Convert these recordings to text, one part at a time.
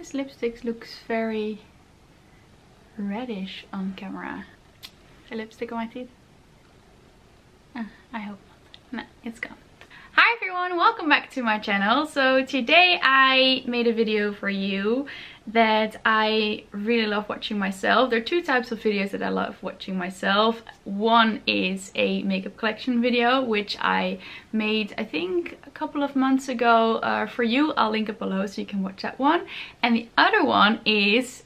This lipstick looks very reddish on camera. The lipstick on my teeth? I hope not. No, it's gone. Hi everyone, welcome back to my channel. So today I made a video for you that I really love watching myself. There are two types of videos that I love watching myself. One is a makeup collection video, which I made I think a couple of months ago for you. I'll link it below so you can watch that one. And the other one is,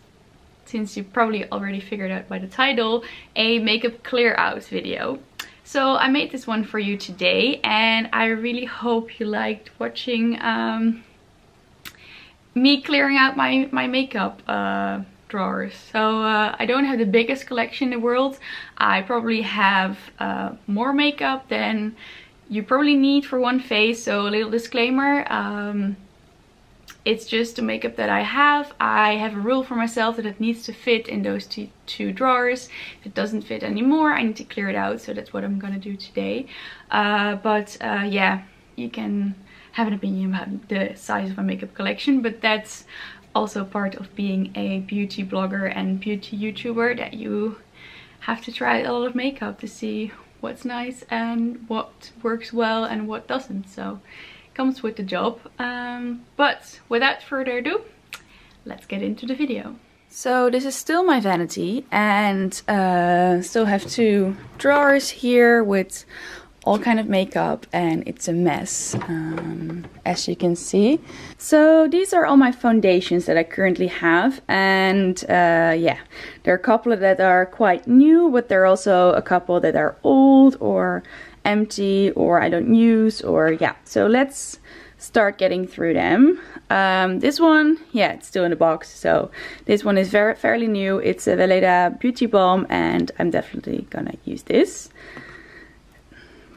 since you probably already figured out by the title, a makeup clear out video. So I made this one for you today, and I really hope you liked watching me clearing out my makeup drawers. So I don't have the biggest collection in the world. I probably have more makeup than you probably need for one face. So a little disclaimer, it's just the makeup that I have. I have a rule for myself that it needs to fit in those two drawers. If it doesn't fit anymore, I need to clear it out. So that's what I'm gonna do today. Yeah, you can have an opinion about the size of my makeup collection, but that's also part of being a beauty blogger and beauty YouTuber, that you have to try a lot of makeup to see what's nice and what works well and what doesn't. So comes with the job. But without further ado, let's get into the video. So this is still my vanity, and still have two drawers here with all kind of makeup, and it's a mess, as you can see. So these are all my foundations that I currently have, and yeah, there are a couple that are quite new, but there are also a couple that are old or empty or I don't use, or yeah. So let's start getting through them. This one, yeah, it's still in the box. So this one is fairly new. It's a Veleda Beauty Balm, and I'm definitely gonna use this.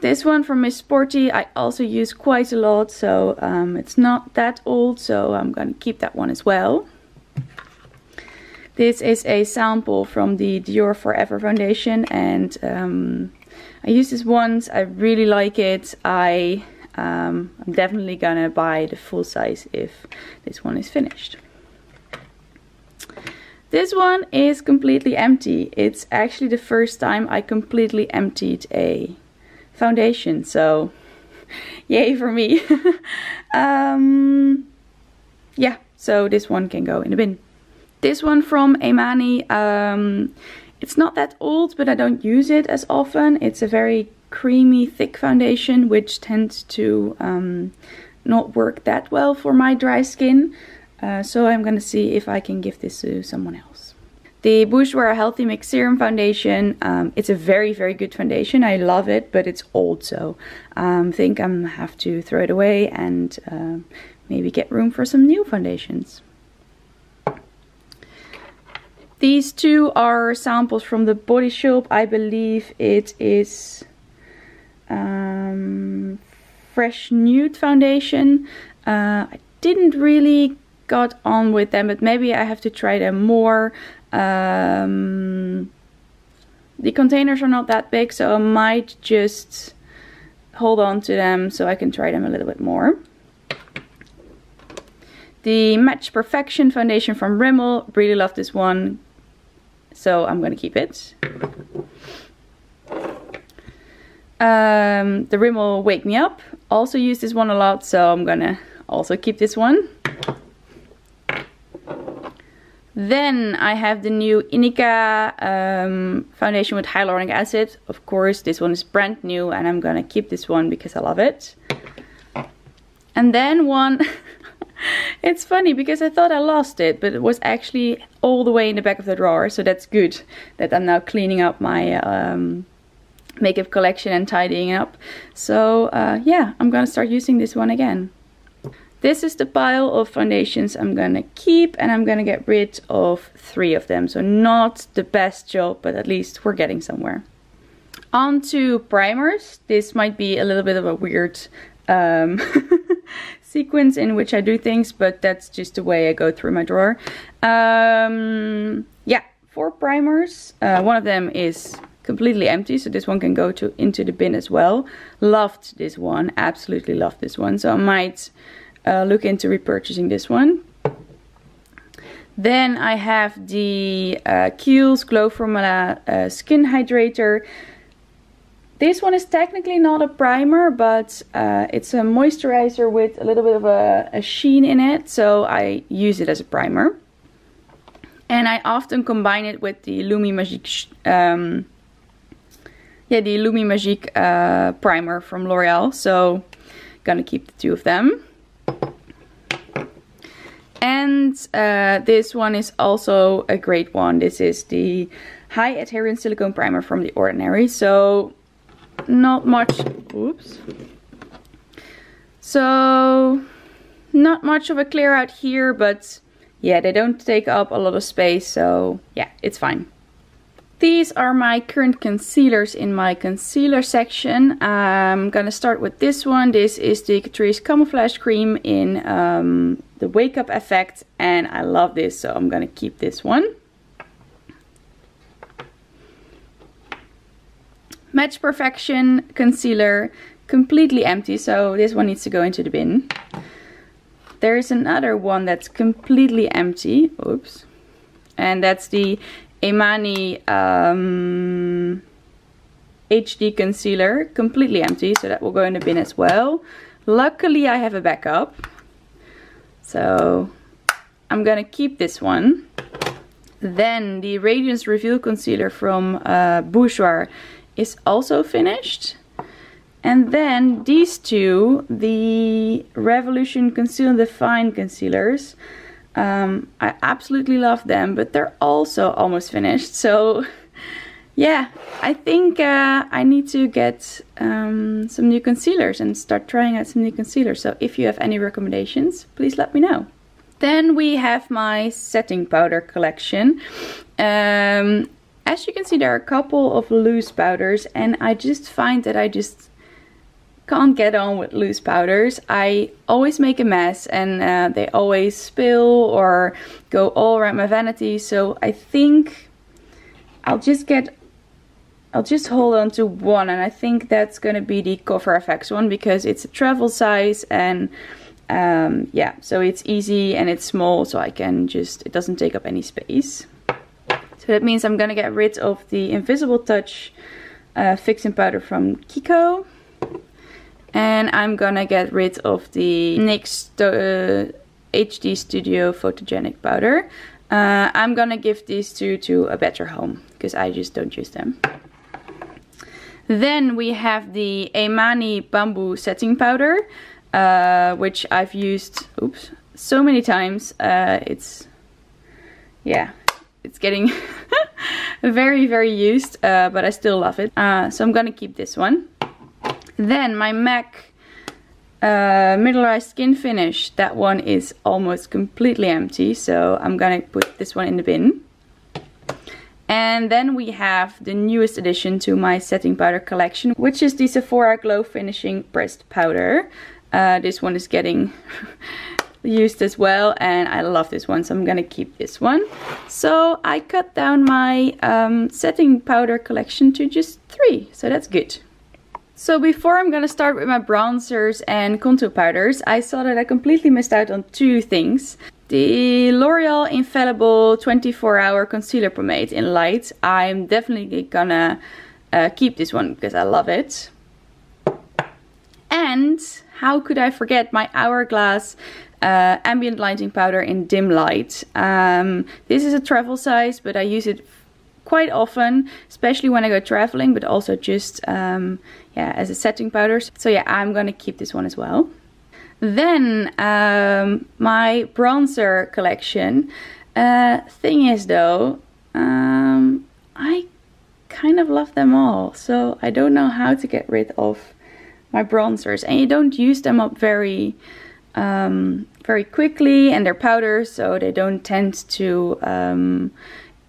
This one from Miss Sporty I also use quite a lot, so it's not that old, so I'm gonna keep that one as well. This is a sample from the Dior Forever foundation, and I used this once. I really like it. I'm definitely gonna buy the full size if this one is finished. This one is completely empty. It's actually the first time I completely emptied a foundation, so yay for me. Yeah, so this one can go in the bin. This one from Imani, it's not that old, but I don't use it as often. It's a very creamy, thick foundation, which tends to not work that well for my dry skin. So I'm gonna see if I can give this to someone else. The Bourjois Healthy Mix Serum Foundation, it's a very, very good foundation. I love it, but it's old, so I think I'm gonna have to throw it away and maybe get room for some new foundations. These two are samples from the Body Shop. I believe it is Fresh Nude Foundation. I didn't really got on with them, but maybe I have to try them more. The containers are not that big, so I might just hold on to them so I can try them a little bit more. The Match Perfection foundation from Rimmel, really love this one, so I'm gonna keep it. The Rimmel Wake Me Up, also use this one a lot, so I'm gonna also keep this one. Then I have the new Inica foundation with hyaluronic acid. Of course, this one is brand new, and I'm gonna keep this one because I love it. And then one, it's funny because I thought I lost it, but it was actually all the way in the back of the drawer, so that's good that I'm now cleaning up my makeup collection and tidying up. So yeah, I'm gonna start using this one again. This is the pile of foundations I'm gonna keep, and I'm gonna get rid of 3 of them. So not the best job, but at least we're getting somewhere. On to primers. This might be a little bit of a weird sequence in which I do things, but that's just the way I go through my drawer. Yeah, 4 primers. One of them is completely empty, so this one can go into the bin as well. Loved this one, absolutely loved this one. So I might look into repurchasing this one. Then I have the Kiehl's Glow Formula Skin Hydrator. This one is technically not a primer, but it's a moisturizer with a little bit of a sheen in it, so I use it as a primer. And I often combine it with the Lumi Magique, the Lumi Magique primer from L'Oreal. So I'm gonna keep the two of them. And this one is also a great one. This is the High Adherence Silicone Primer from The Ordinary. So not much, oops. So not much of a clear out here, but yeah, they don't take up a lot of space, so yeah, it's fine. These are my current concealers in my concealer section. I'm gonna start with this one. This is the Catrice Camouflage Cream in the Wake Up Effect, and I love this, so I'm gonna keep this one. Match Perfection concealer, completely empty, so this one needs to go into the bin. There is another one that's completely empty, oops, and that's the Emani HD concealer, completely empty, so that will go in the bin as well. Luckily I have a backup, so I'm gonna keep this one. Then the Radiance Reveal concealer from Bourjois is also finished. And then these two, the Revolution Conceal and Define concealers, I absolutely love them, but they're also almost finished. So yeah, I think I need to get some new concealers and start trying out some new concealers. So if you have any recommendations, please let me know. Then we have my setting powder collection. As you can see, there are a couple of loose powders, and I just find that I just can't get on with loose powders. I always make a mess, and they always spill or go all around my vanity. So I think I'll just hold on to one, and I think that's gonna be the Cover FX one, because it's a travel size, and yeah, so it's easy and it's small, so I can just, it doesn't take up any space. So that means I'm gonna get rid of the Invisible Touch fixing powder from Kiko. And I'm gonna get rid of the NYX HD Studio Photogenic powder. I'm gonna give these two to a better home, because I just don't use them. Then we have the Emani Bamboo Setting Powder, which I've used, oops, so many times. It's getting very, very used, but I still love it. So I'm gonna keep this one. Then my MAC Mineralized Skin Finish, that one is almost completely empty, so I'm gonna put this one in the bin. And then we have the newest addition to my setting powder collection, which is the Sephora Glow Finishing Pressed Powder. This one is getting used as well, and I love this one, so I'm gonna keep this one. So I cut down my setting powder collection to just 3, so that's good. So before I'm gonna start with my bronzers and contour powders, I saw that I completely missed out on 2 things. The L'Oreal Infallible 24-Hour Concealer Pomade in Light. I'm definitely gonna keep this one because I love it. And how could I forget my Hourglass Ambient Lighting Powder in Dim Light. This is a travel size, but I use it quite often, especially when I go traveling, but also just yeah, as a setting powder. So yeah, I'm gonna keep this one as well. Then my bronzer collection. Thing is though, I kind of love them all, so I don't know how to get rid of my bronzers, and you don't use them up very quickly, and they're powders, so they don't tend to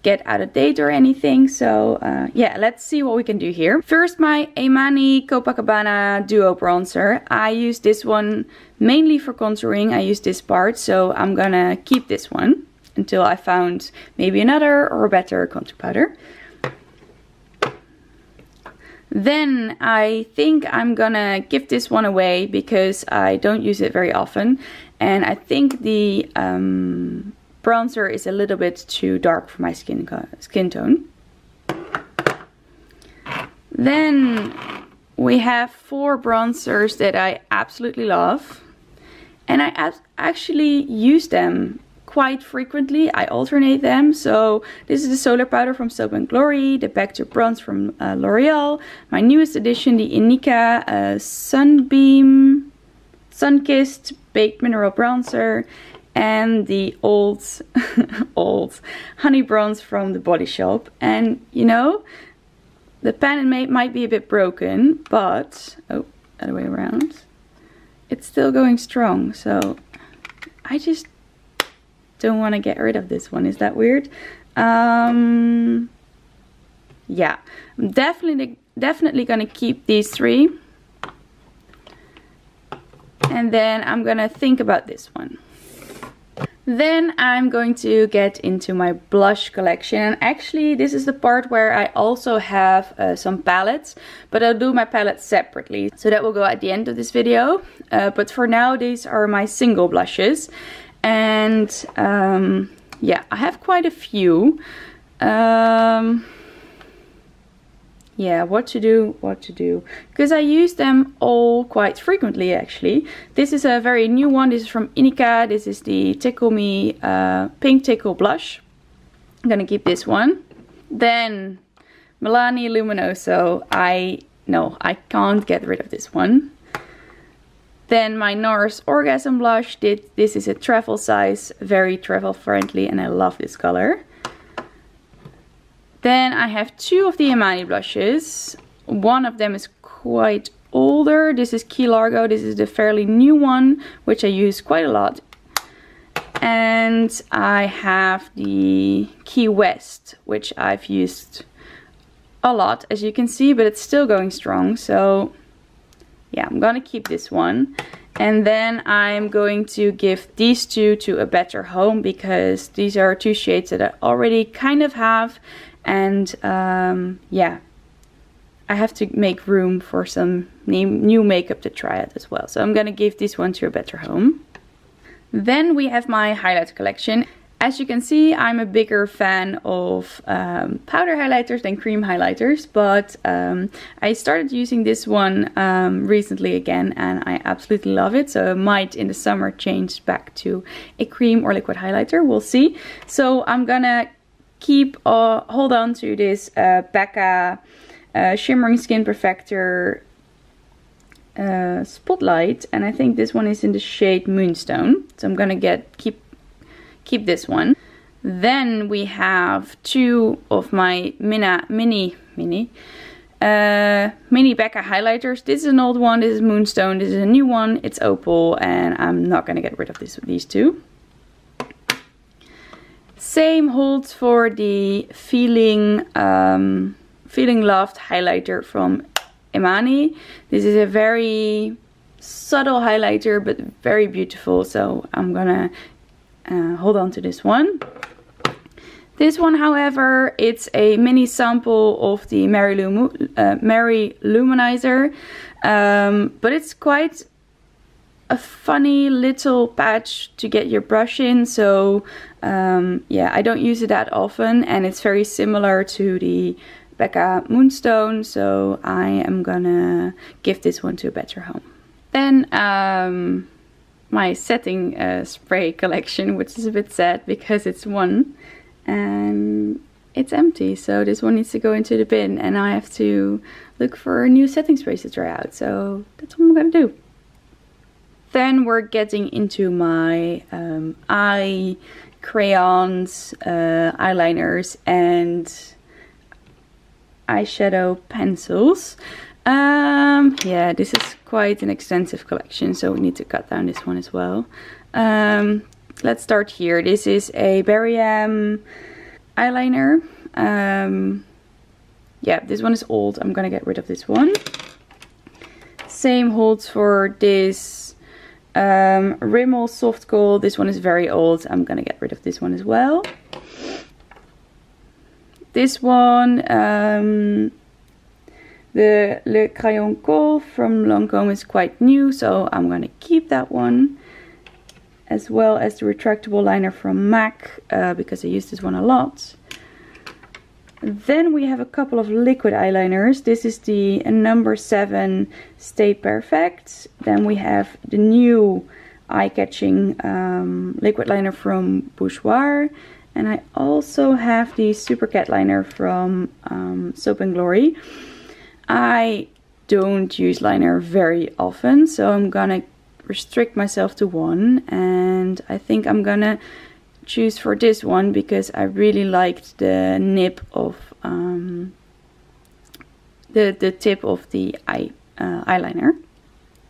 get out of date or anything. So yeah, let's see what we can do here. First, my Emani Copacabana Duo Bronzer. I use this one mainly for contouring. I use this part, so I'm gonna keep this one until I found maybe another or a better contour powder. Then I think I'm gonna give this one away because I don't use it very often, and I think the bronzer is a little bit too dark for my skin tone. Then we have 4 bronzers that I absolutely love. And I actually use them quite frequently. I alternate them. So this is the Solar Powder from Soap & Glory, the Back to Bronze from L'Oreal, my newest addition, the Inika Sunbeam Sun-Kissed Baked Mineral Bronzer, and the old Honey Bronze from the Body Shop. And you know, the pen might be a bit broken, but oh, other way around, it's still going strong. So I just don't want to get rid of this one. Is that weird? Yeah, I'm definitely gonna keep these 3. And then I'm gonna think about this one. Then I'm going to get into my blush collection. And actually this is the part where I also have some palettes, but I'll do my palettes separately. So that will go at the end of this video. But for now, these are my single blushes. And yeah, I have quite a few. Yeah, what to do, because I use them all quite frequently actually. This is a very new one. This is from Inika. This is the Tickle Me Pink Tickle Blush. I'm gonna keep this one. Then Milani Luminoso. I can't get rid of this one. Then my NARS Orgasm Blush. This is a travel size, very travel friendly, and I love this color. Then I have 2 of the Imani blushes. One of them is quite older. This is Key Largo. This is the fairly new one, which I use quite a lot. And I have the Key West, which I've used a lot, as you can see, but it's still going strong. So yeah, I'm gonna keep this one. And then I'm going to give these 2 to A Better Home, because these are 2 shades that I already kind of have. And yeah, I have to make room for some new makeup to try out as well. So I'm gonna give this one to A Better Home. Then we have my highlight collection. As you can see, I'm a bigger fan of powder highlighters than cream highlighters, but I started using this one recently again, and I absolutely love it. So I might in the summer change back to a cream or liquid highlighter, we'll see. So I'm gonna hold on to this Becca Shimmering Skin Perfector Spotlight, and I think this one is in the shade Moonstone. So I'm gonna keep this one. Then we have 2 of my mini Becca highlighters. This is an old one. This is Moonstone. This is a new one. It's Opal, and I'm not gonna get rid of these 2. Same holds for the Feeling Loved highlighter from Imani. This is a very subtle highlighter, but very beautiful. So I'm gonna hold on to this one. This one, however, it's a mini sample of the Mary Luminizer, but it's quite a funny little patch to get your brush in. So yeah, I don't use it that often, and it's very similar to the Becca Moonstone, so I am gonna give this one to A Better Home. Then my setting spray collection, which is a bit sad because it's one and it's empty, so this one needs to go into the bin, and I have to look for new setting sprays to try out, so that's what I'm gonna do. Then we're getting into my eye crayons, eyeliners, and eyeshadow pencils. Yeah, this is quite an extensive collection, so we need to cut down this one as well. Let's start here. This is a Berry eyeliner. Yeah, this one is old. I'm gonna get rid of this one. Same holds for this Rimmel Soft Gold. This one is very old. I'm gonna get rid of this one as well. This one, the Le Crayon Colle from Lancôme is quite new, so I'm gonna keep that one. as well as the retractable liner from MAC, because I use this one a lot. Then we have a couple of liquid eyeliners. This is the number 7 Stay Perfect. Then we have the new eye-catching liquid liner from Bourjois. And I also have the Super Cat liner from Soap & Glory. I don't use liner very often, so I'm gonna restrict myself to one. And I think I'm gonna choose for this one because I really liked the nib of the tip of the eyeliner.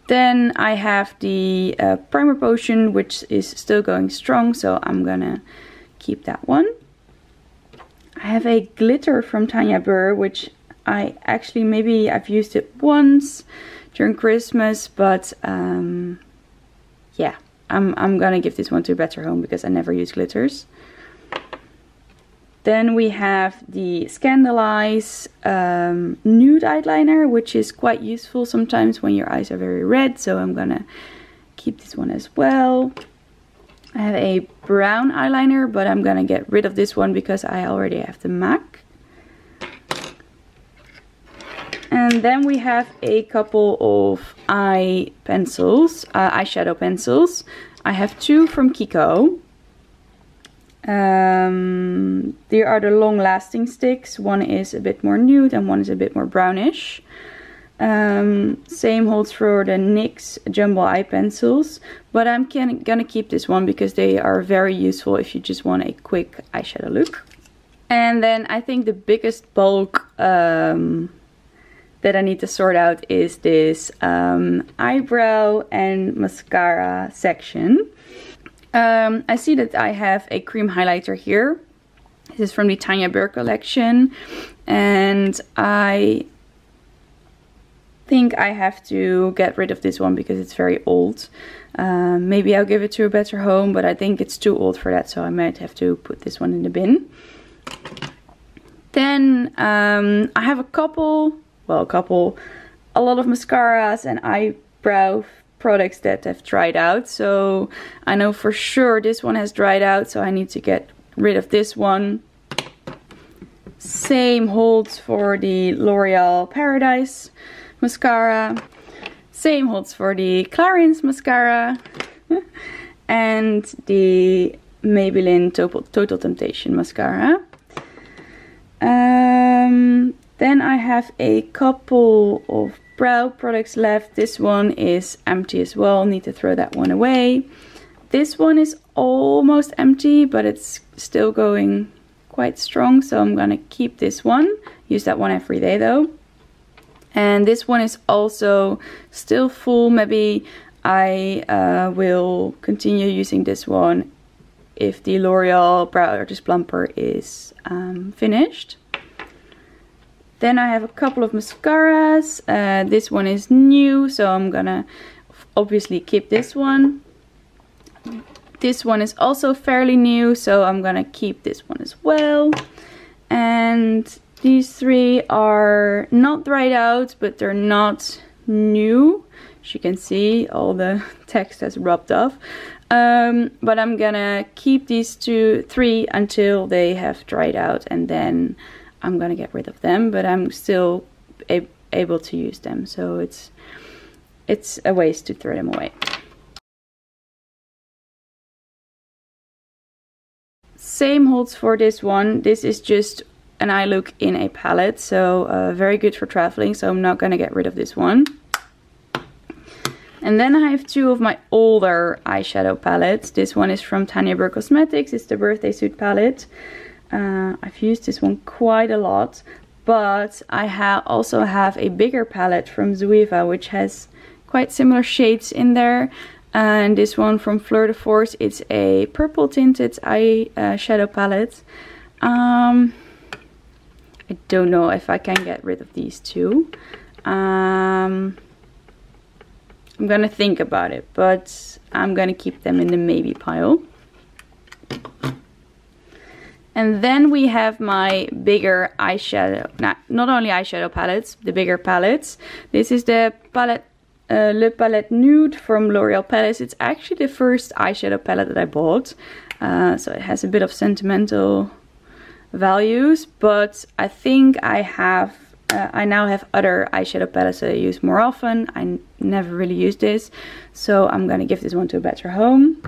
Then I have the primer potion, which is still going strong, so I'm gonna keep that one. I have a glitter from Tanya Burr, which I actually, maybe I've used it once during Christmas, but yeah, I'm gonna give this one to a better home because I never use glitters. Then we have the Scandalize nude eyeliner, which is quite useful sometimes when your eyes are very red, so I'm gonna keep this one as well. I have a brown eyeliner, but I'm gonna get rid of this one because I already have the MAC. And then we have a couple of eyeshadow pencils. I have 2 from Kiko. They are the long lasting sticks. One is a bit more nude and one is a bit more brownish. Same holds for the NYX jumbo eye pencils, but I'm gonna keep this one because they are very useful if you just want a quick eyeshadow look. And then I think the biggest bulk that I need to sort out is this eyebrow and mascara section. I see that I have a cream highlighter here. This is from the Tanya Burr collection, and I think I have to get rid of this one because it's very old. Maybe I'll give it to a better home, but I think it's too old for that, so I might have to put this one in the bin. Then I have a lot of mascaras and eyebrow products that have dried out. So I know for sure this one has dried out, so I need to get rid of this one. Same holds for the L'Oreal Paradise mascara. Same holds for the Clarins mascara. And the Maybelline Total Temptation mascara. Then I have a couple of brow products left. This one is empty as well. Need to throw that one away. This one is almost empty, but it's still going quite strong, so I'm gonna keep this one. Use that one every day though. And this one is also still full. Maybe I will continue using this one if the L'Oreal Brow Artist Plumper is finished. Then I have a couple of mascaras. This one is new, so I'm gonna obviously keep this one. This one is also fairly new, so I'm gonna keep this one as well. And these 3 are not dried out, but they're not new. As you can see, all the text has rubbed off. But I'm gonna keep these 3 until they have dried out, and then I'm gonna get rid of them, but I'm still able to use them, so it's a waste to throw them away. Same holds for this one. This is just an eye look in a palette, so very good for traveling, so I'm not gonna get rid of this one. And then I have 2 of my older eyeshadow palettes. This one is from Tanya Burr Cosmetics. It's the Birthday Suit palette. I've used this one quite a lot, but I also have a bigger palette from Zoeva, which has quite similar shades in there. And this one from Fleur de Force, it's a purple tinted eyeshadow palette. I don't know if I can get rid of these 2. I'm gonna think about it, but I'm gonna keep them in the maybe pile. And then we have my bigger eyeshadow, not only eyeshadow palettes, the bigger palettes. This is the palette Le Palette Nude from L'Oreal Paris. It's actually the first eyeshadow palette that I bought. So it has a bit of sentimental values, but I think I now have other eyeshadow palettes that I use more often. I never really use this, so I'm gonna give this one to a better home.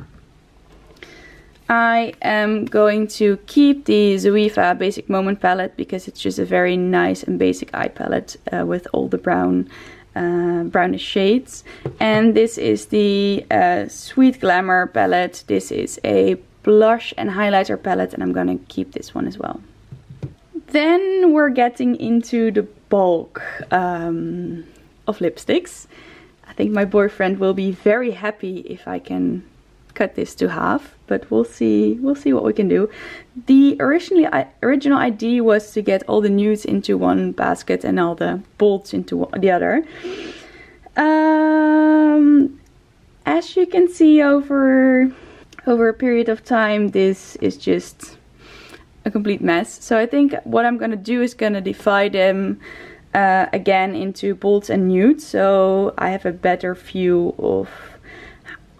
I am going to keep the Zoeva Basic Moment palette because it's just a very nice and basic eye palette with all the brownish shades. And this is the Sweet Glamour palette. This is a blush and highlighter palette, and I'm gonna keep this one as well. Then we're getting into the bulk of lipsticks. I think my boyfriend will be very happy if I can cut this to half, but we'll see what we can do. The original idea was to get all the nudes into one basket and all the bolts into the other. As you can see, over a period of time, this is just a complete mess. So I think what I'm gonna do is gonna divide them again into bolts and nudes, so I have a better view of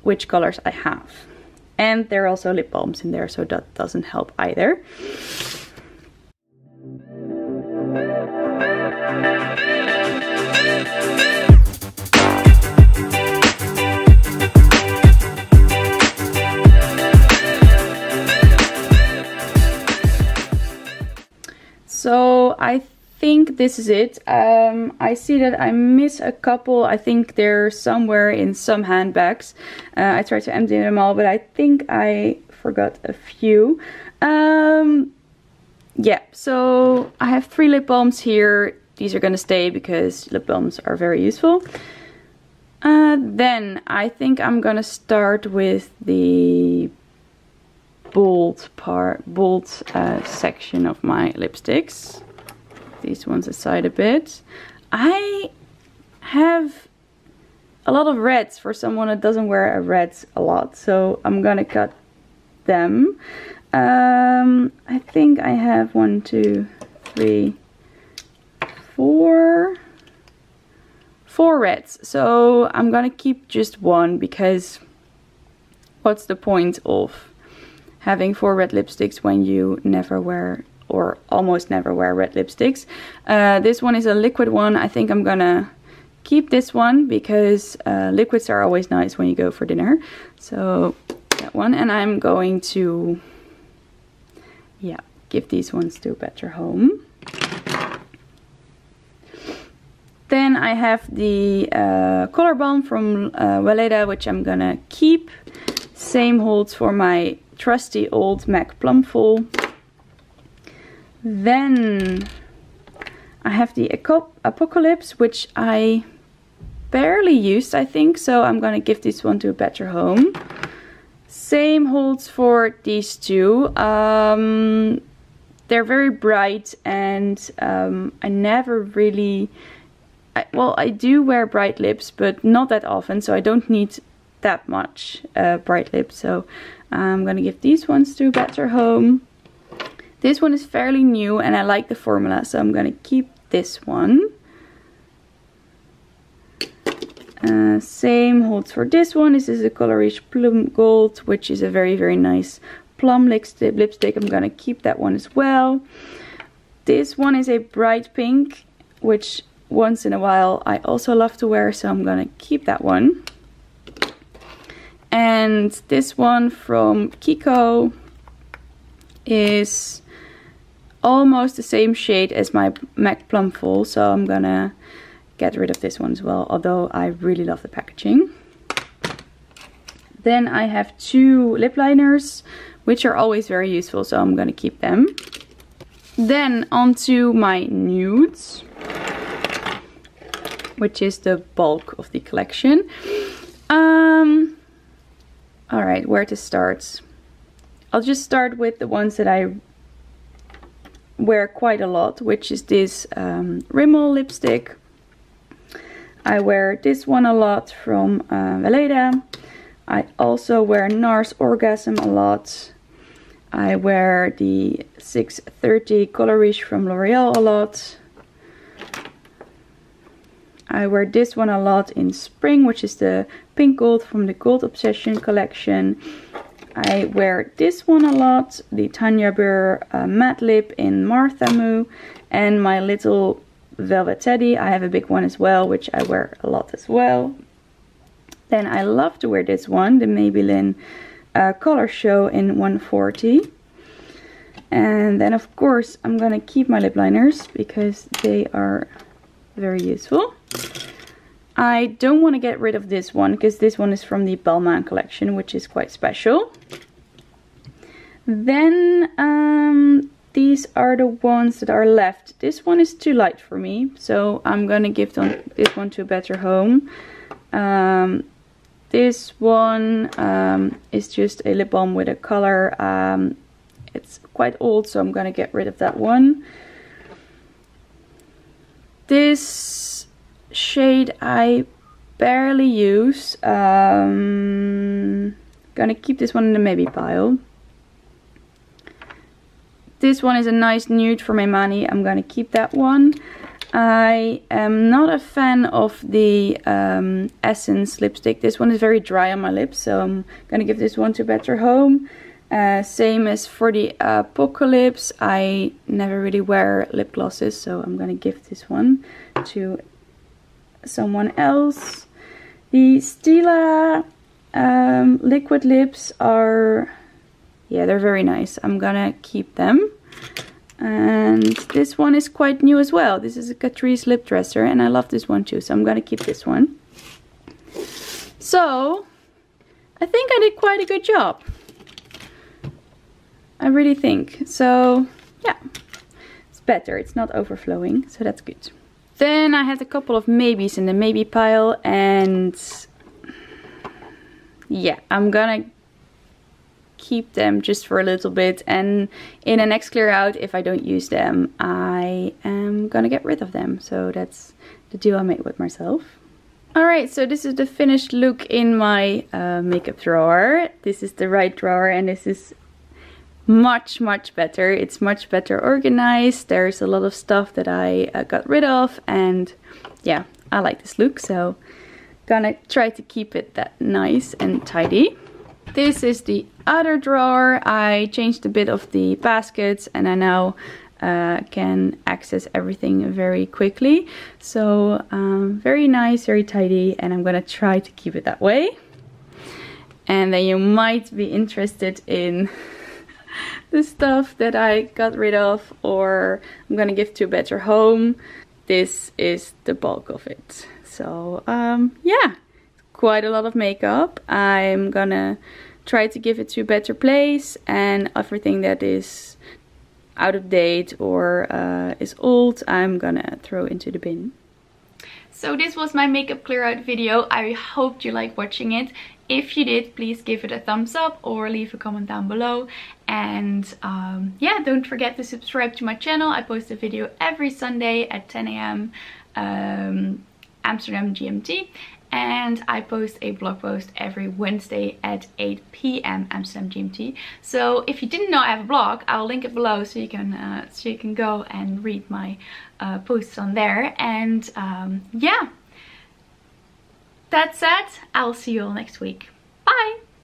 which colors I have. And there are also lip balms in there, so that doesn't help either. So I think this is it. I see that I miss a couple. I think they're somewhere in some handbags. I tried to empty them all, but I think I forgot a few. Yeah, so I have 3 lip balms here. These are gonna stay because lip balms are very useful. Then I think I'm gonna start with the bold section of my lipsticks. These ones aside a bit. I have a lot of reds for someone that doesn't wear reds a lot, so I'm gonna cut them. I think I have 1, 2, 3, 4 reds, so I'm gonna keep just one, because what's the point of having 4 red lipsticks when you never wear, or almost never wear, red lipsticks. This one is a liquid one. I think I'm gonna keep this one because liquids are always nice when you go for dinner. So that one, and I'm going to, yeah, give these ones to a better home. Then I have the color balm from Weleda, which I'm gonna keep. Same holds for my trusty old MAC Plumful. Then I have the Apocalypse, which I barely used, I think, so I'm gonna give this one to a better home. Same holds for these two. They're very bright, and I never really, well, I do wear bright lips, but not that often, so I don't need that much bright lips, so I'm gonna give these ones to a better home. This one is fairly new and I like the formula, so I'm gonna keep this one. Same holds for this one. This is a Colorish Plum Gold, which is a very, very nice plum lipstick. I'm gonna keep that one as well. This one is a bright pink, which once in a while I also love to wear, so I'm gonna keep that one. And this one from Kiko is almost the same shade as my MAC Plumful, so I'm gonna get rid of this one as well, although I really love the packaging. Then I have 2 lip liners, which are always very useful, so I'm gonna keep them. Then onto my nudes, which is the bulk of the collection. Alright, where to start? I'll just start with the ones that I wear quite a lot, which is this Rimmel lipstick. I wear this one a lot from Weleda. I also wear NARS Orgasm a lot. I wear the 630 Colorish from L'Oreal a lot. I wear this one a lot in spring, which is the pink gold from the Gold Obsession collection. I wear this one a lot, the Tanya Burr matte lip in Martha Moo, and my little velvet teddy. I have a big one as well, which I wear a lot as well. Then I love to wear this one, the Maybelline Color Show in 140. And then of course I'm gonna keep my lip liners because they are very useful. I don't want to get rid of this one because this one is from the Balmain collection, which is quite special. Then these are the ones that are left. This one is too light for me, so I'm gonna give this one to a better home. This one is just a lip balm with a color. It's quite old, so I'm gonna get rid of that one. This shade I barely use. Gonna keep this one in the maybe pile. This one is a nice nude for my money. I'm gonna keep that one. I am not a fan of the Essence lipstick. This one is very dry on my lips, so I'm gonna give this one to a better home. Same as for the Apocalypse. I never really wear lip glosses, so I'm gonna give this one to someone else. The Stila liquid lips are, yeah, they're very nice. I'm gonna keep them. And this one is quite new as well. This is a Catrice lip dresser, and I love this one too, so I'm gonna keep this one. So I think I did quite a good job. I really think. So yeah, it's better. It's not overflowing, so that's good. Then I had a couple of maybes in the maybe pile, and yeah, I'm gonna keep them just for a little bit, and in the next clear out, if I don't use them, I am gonna get rid of them. So that's the deal I made with myself. Alright, so this is the finished look in my makeup drawer. This is the right drawer, and this is much better. It's much better organized. There's a lot of stuff that I got rid of, and yeah, I like this look, so gonna try to keep it that nice and tidy. This is the other drawer. I changed a bit of the baskets, and I now can access everything very quickly. So very nice, very tidy, and I'm gonna try to keep it that way. And then you might be interested in the stuff that I got rid of or I'm gonna give to a better home. This is the bulk of it. So yeah, quite a lot of makeup. I'm gonna try to give it to a better place, and everything that is out of date or is old, I'm gonna throw into the bin. So this was my makeup clear out video. I hope you liked watching it. If you did, please give it a thumbs up or leave a comment down below. And yeah, don't forget to subscribe to my channel. I post a video every Sunday at 10 AM Amsterdam GMT. And I post a blog post every Wednesday at 8 PM Amsterdam GMT. So if you didn't know I have a blog, I'll link it below so you can go and read my posts on there. And yeah, that said, I'll see you all next week. Bye!